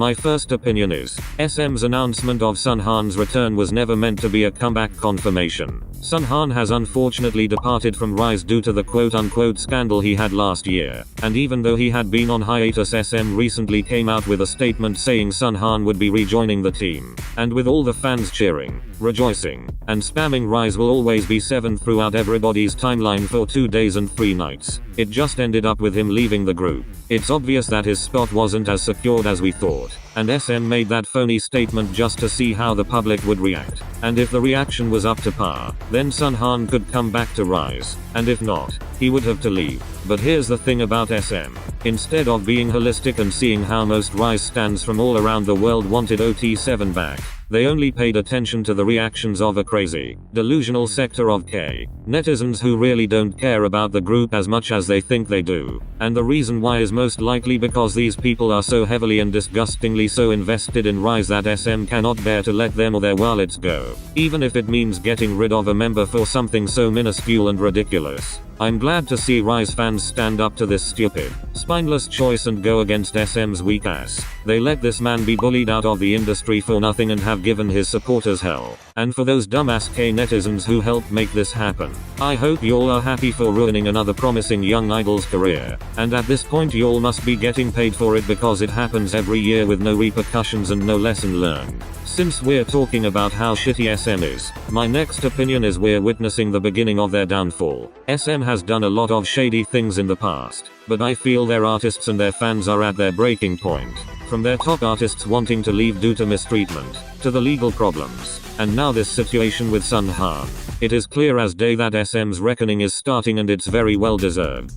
My first opinion is, SM's announcement of Sunhan's return was never meant to be a comeback confirmation. Sunhan has unfortunately departed from RIIZE due to the quote-unquote scandal he had last year, and even though he had been on hiatus, SM recently came out with a statement saying Sunhan would be rejoining the team. And with all the fans cheering, rejoicing, and spamming RIIZE will always be 7 throughout everybody's timeline for 2 days and 3 nights, it just ended up with him leaving the group. It's obvious that his spot wasn't as secured as we thought, and SM made that phony statement just to see how the public would react. And if the reaction was up to par, then Sunhan could come back to RIIZE, and if not, he would have to leave. But here's the thing about SM. Instead of being holistic and seeing how most RIIZE stans from all around the world wanted OT7 back, they only paid attention to the reactions of a crazy, delusional sector of netizens who really don't care about the group as much as they think they do. And the reason why is most likely because these people are so heavily and disgustingly so invested in RIIZE that SM cannot bear to let them or their wallets go, even if it means getting rid of a member for something so minuscule and ridiculous. I'm glad to see RIIZE fans stand up to this stupid, spineless choice and go against SM's weak ass. They let this man be bullied out of the industry for nothing and have given his supporters hell. And for those dumbass netizens who helped make this happen, I hope y'all are happy for ruining another promising young idol's career. And at this point y'all must be getting paid for it because it happens every year with no repercussions and no lesson learned. Since we're talking about how shitty SM is, my next opinion is we're witnessing the beginning of their downfall. SM has done a lot of shady things in the past, but I feel their artists and their fans are at their breaking point. From their top artists wanting to leave due to mistreatment, to the legal problems, and now this situation with Chung-ha. It is clear as day that SM's reckoning is starting, and it's very well deserved.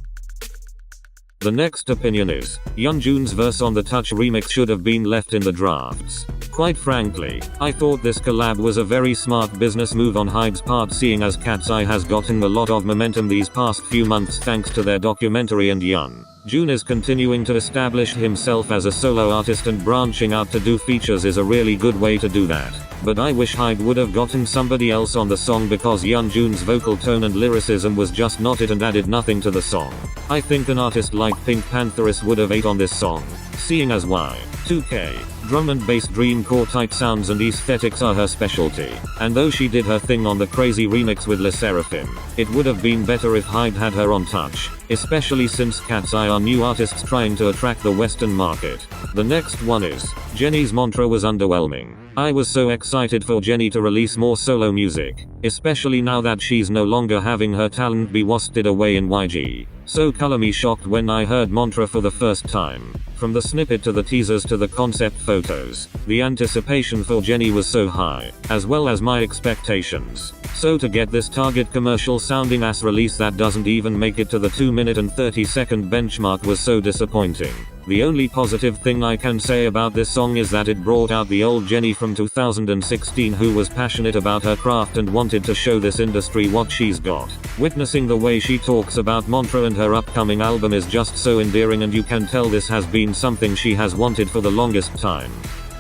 The next opinion is, NewJeans' verse on the Touch remix should have been left in the drafts. Quite frankly, I thought this collab was a very smart business move on HYBE's part, seeing as Katseye has gotten a lot of momentum these past few months thanks to their documentary, and NewJeans is continuing to establish himself as a solo artist, and branching out to do features is a really good way to do that. But I wish HYBE would have gotten somebody else on the song because NewJeans' vocal tone and lyricism was just not it and added nothing to the song. I think an artist like Pink Pantheress would have ate on this song, seeing as Y2K, drum and bass dreamcore type sounds and aesthetics are her specialty. And though she did her thing on the crazy remix with Sserafim, it would have been better if HYBE had her on Touch, especially since Katseye are new artists trying to attract the Western market. The next one is, Jennie's mantra was underwhelming. I was so excited for Jennie to release more solo music, especially now that she's no longer having her talent be wasted away in YG. So color me shocked when I heard Mantra for the first time. From the snippet to the teasers to the concept photos, the anticipation for Jennie was so high, as well as my expectations. So to get this Target commercial sounding ass release that doesn't even make it to the 2-minute and 30-second benchmark was so disappointing. The only positive thing I can say about this song is that it brought out the old Jennie from 2016 who was passionate about her craft and wanted to show this industry what she's got. Witnessing the way she talks about Mantra and her upcoming album is just so endearing, and you can tell this has been something she has wanted for the longest time.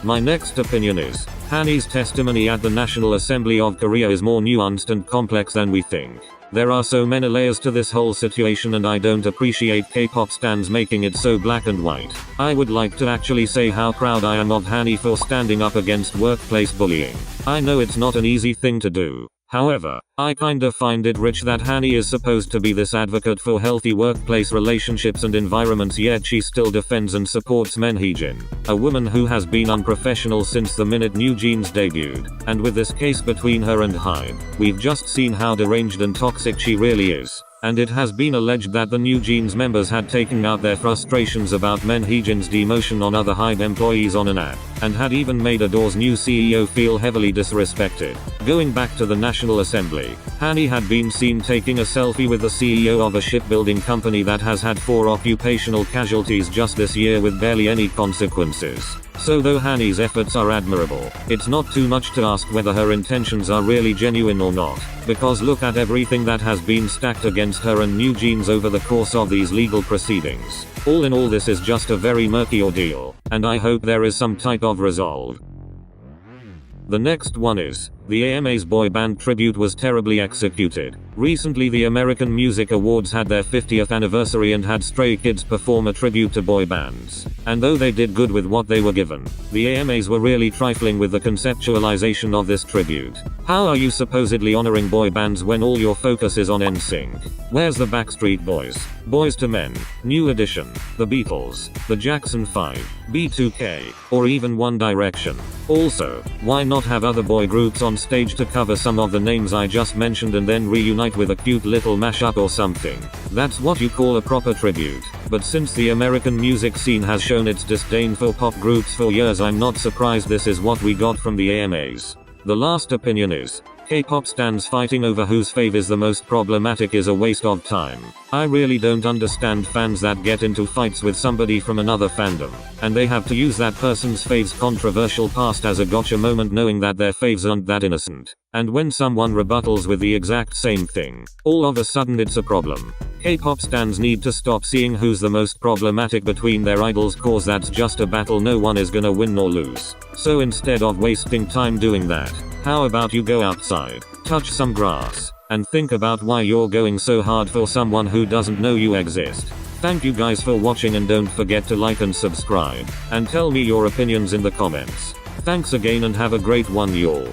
My next opinion is, Hanni's testimony at the National Assembly of Korea is more nuanced and complex than we think. There are so many layers to this whole situation, and I don't appreciate K-pop stans making it so black and white. I would like to actually say how proud I am of Hanni for standing up against workplace bullying. I know it's not an easy thing to do. However, I kinda find it rich that Hanni is supposed to be this advocate for healthy workplace relationships and environments, yet she still defends and supports Enhypen, a woman who has been unprofessional since the minute NewJeans debuted. And with this case between her and HYBE, we've just seen how deranged and toxic she really is. And it has been alleged that the NewJeans members had taken out their frustrations about Enhypen's demotion on other HYBE employees on an app, and had even made Adore's new CEO feel heavily disrespected. Going back to the National Assembly, Hanni had been seen taking a selfie with the CEO of a shipbuilding company that has had 4 occupational casualties just this year with barely any consequences. So though Hanni's efforts are admirable, it's not too much to ask whether her intentions are really genuine or not, because look at everything that has been stacked against her and NewJeans over the course of these legal proceedings. All in all, this is just a very murky ordeal, and I hope there is some type of resolve. The next one is, The AMA's boy band tribute was terribly executed. Recently the American Music Awards had their 50th anniversary and had Stray Kids perform a tribute to boy bands. And though they did good with what they were given, the AMAs were really trifling with the conceptualization of this tribute. How are you supposedly honoring boy bands when all your focus is on NSYNC? Where's the Backstreet Boys, Boys to Men, New Edition, the Beatles, the Jackson 5, B2K, or even One Direction? Also, why not have other boy groups on stage to cover some of the names I just mentioned and then reunite with a cute little mashup or something? That's what you call a proper tribute. But since the American music scene has shown its disdain for pop groups for years, I'm not surprised this is what we got from the AMAs. The last opinion is, K-pop stans fighting over whose fave is the most problematic is a waste of time. I really don't understand fans that get into fights with somebody from another fandom, and they have to use that person's fave's controversial past as a gotcha moment knowing that their faves aren't that innocent. And when someone rebuttals with the exact same thing, all of a sudden it's a problem. K-pop stans need to stop seeing who's the most problematic between their idols, cause that's just a battle no one is gonna win nor lose. So instead of wasting time doing that, how about you go outside, touch some grass, and think about why you're going so hard for someone who doesn't know you exist. Thank you guys for watching, and don't forget to like and subscribe, and tell me your opinions in the comments. Thanks again and have a great one y'all.